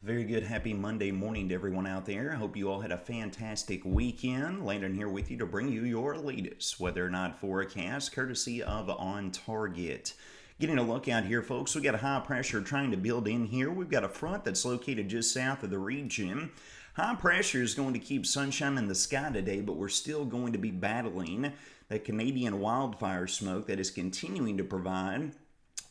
Very good. Happy Monday morning to everyone out there. I hope you all had a fantastic weekend. Landon here with you to bring you your latest weather or not forecast, courtesy of On Target. Getting a look out here, folks. We got a high pressure trying to build in here. We've got a front that's located just south of the region. High pressure is going to keep sunshine in the sky today, but we're still going to be battling that Canadian wildfire smoke that is continuing to provide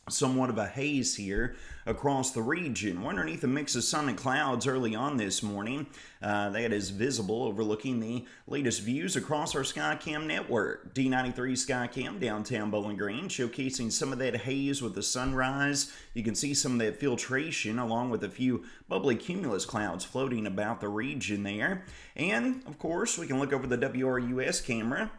somewhat of a haze here across the region. We're underneath a mix of sun and clouds early on this morning. That is visible overlooking the latest views across our Skycam network. D93 Skycam downtown Bowling Green showcasing some of that haze with the sunrise. You can see some of that filtration along with a few bubbly cumulus clouds floating about the region there. And of course we can look over the WRUS camera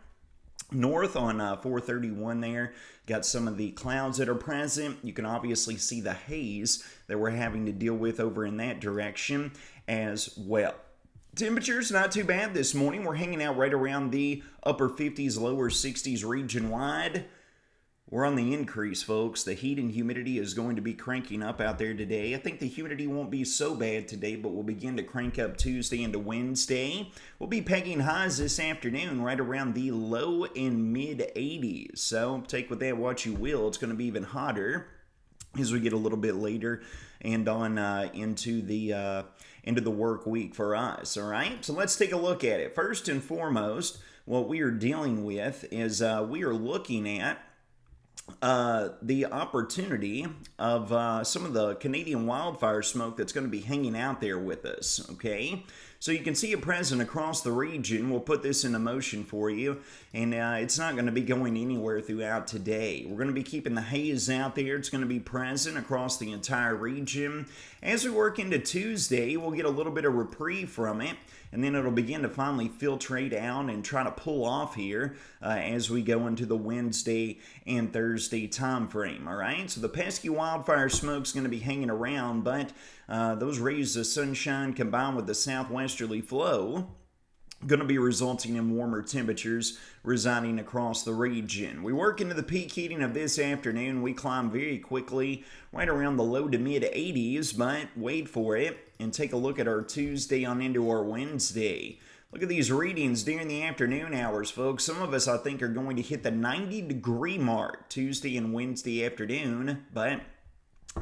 north on 431 there. Got some of the clouds that are present. You can obviously see the haze that we're having to deal with over in that direction as well. Temperatures not too bad this morning. We're hanging out right around the upper 50s, lower 60s region wide. We're on the increase, folks. The heat and humidity is going to be cranking up out there today. I think the humidity won't be so bad today, but we'll begin to crank up Tuesday into Wednesday. We'll be pegging highs this afternoon right around the low and mid 80s. So take with that what you will. It's going to be even hotter as we get a little bit later and on into the work week for us. All right, so let's take a look at it. First and foremost, what we are dealing with is we are looking at the opportunity of some of the Canadian wildfire smoke that's going to be hanging out there with us, okay? So you can see it present across the region. We'll put this into motion for you, and it's not going to be going anywhere throughout today. We're going to be keeping the haze out there. It's going to be present across the entire region. As we work into Tuesday, we'll get a little bit of reprieve from it, and then it'll begin to finally filtrate out and try to pull off here as we go into the Wednesday and Thursday time frame, all right? So the pesky wildfire smoke's going to be hanging around, but those rays of sunshine combined with the southwesterly flow going to be resulting in warmer temperatures residing across the region. We work into the peak heating of this afternoon. We climb very quickly right around the low to mid 80s, but wait for it and take a look at our Tuesday on into our Wednesday. Look at these readings during the afternoon hours, folks. Some of us, I think, are going to hit the 90-degree mark Tuesday and Wednesday afternoon, but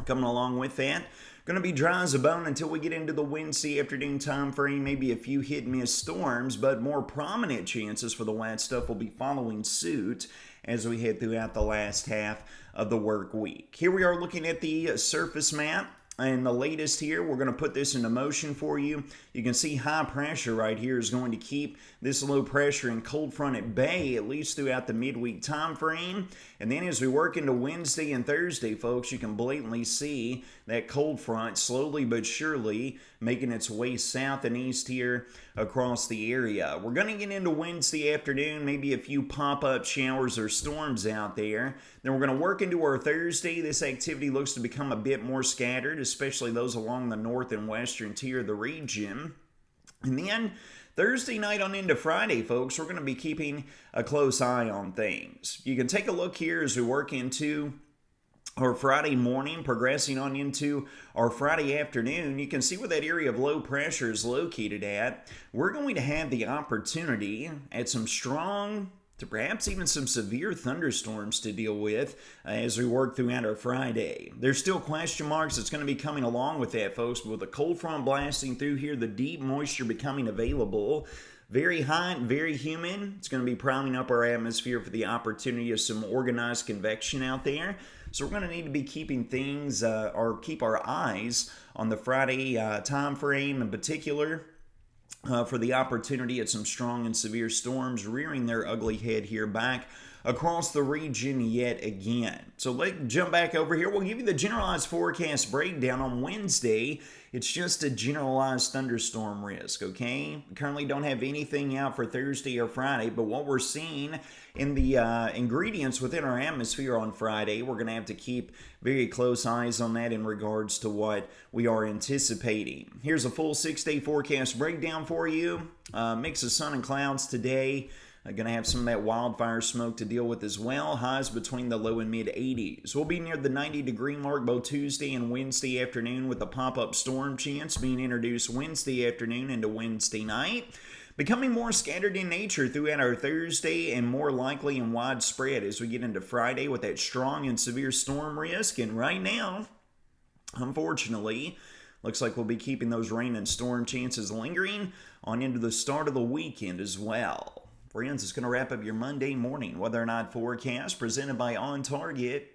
coming along with that, going to be dry as a bone until we get into the Wednesday afternoon time frame. Maybe a few hit-and-miss storms, but more prominent chances for the wet stuff will be following suit as we head throughout the last half of the work week. Here we are looking at the surface map. And the latest here, we're going to put this into motion for you. You can see high pressure right here is going to keep this low pressure and cold front at bay, at least throughout the midweek time frame. And then as we work into Wednesday and Thursday, folks, you can blatantly see that cold front slowly but surely making its way south and east here across the area. We're going to get into Wednesday afternoon, maybe a few pop-up showers or storms out there. Then we're going to work into our Thursday. This activity looks to become a bit more scattered, especially those along the north and western tier of the region. And then Thursday night on into Friday, folks, we're going to be keeping a close eye on things. You can take a look here as we work into our Friday morning, progressing on into our Friday afternoon. You can see where that area of low pressure is located at. We're going to have the opportunity at some strong to perhaps even some severe thunderstorms to deal with as we work throughout our Friday. There's still question marks that's going to be coming along with that, folks, but with the cold front blasting through here, the deep moisture becoming available, very hot, very humid. It's going to be priming up our atmosphere for the opportunity of some organized convection out there. So we're going to need to be keeping things or keep our eyes on the Friday time frame in particular for the opportunity at some strong and severe storms rearing their ugly head here back across the region yet again. So let's jump back over here. We'll give you the generalized forecast breakdown on Wednesday. It's just a generalized thunderstorm risk, okay? We currently don't have anything out for Thursday or Friday, but what we're seeing in the ingredients within our atmosphere on Friday, we're going to have to keep very close eyes on that in regards to what we are anticipating. Here's a full 6-day forecast breakdown for you. Mix of sun and clouds today. Going to have some of that wildfire smoke to deal with as well. Highs between the low and mid 80s. We'll be near the 90-degree mark both Tuesday and Wednesday afternoon, with a pop-up storm chance being introduced Wednesday afternoon into Wednesday night. Becoming more scattered in nature throughout our Thursday, and more likely and widespread as we get into Friday with that strong and severe storm risk. And right now, unfortunately, looks like we'll be keeping those rain and storm chances lingering on into the start of the weekend as well. Friends, it's going to wrap up your Monday morning weather or not forecast presented by On Target.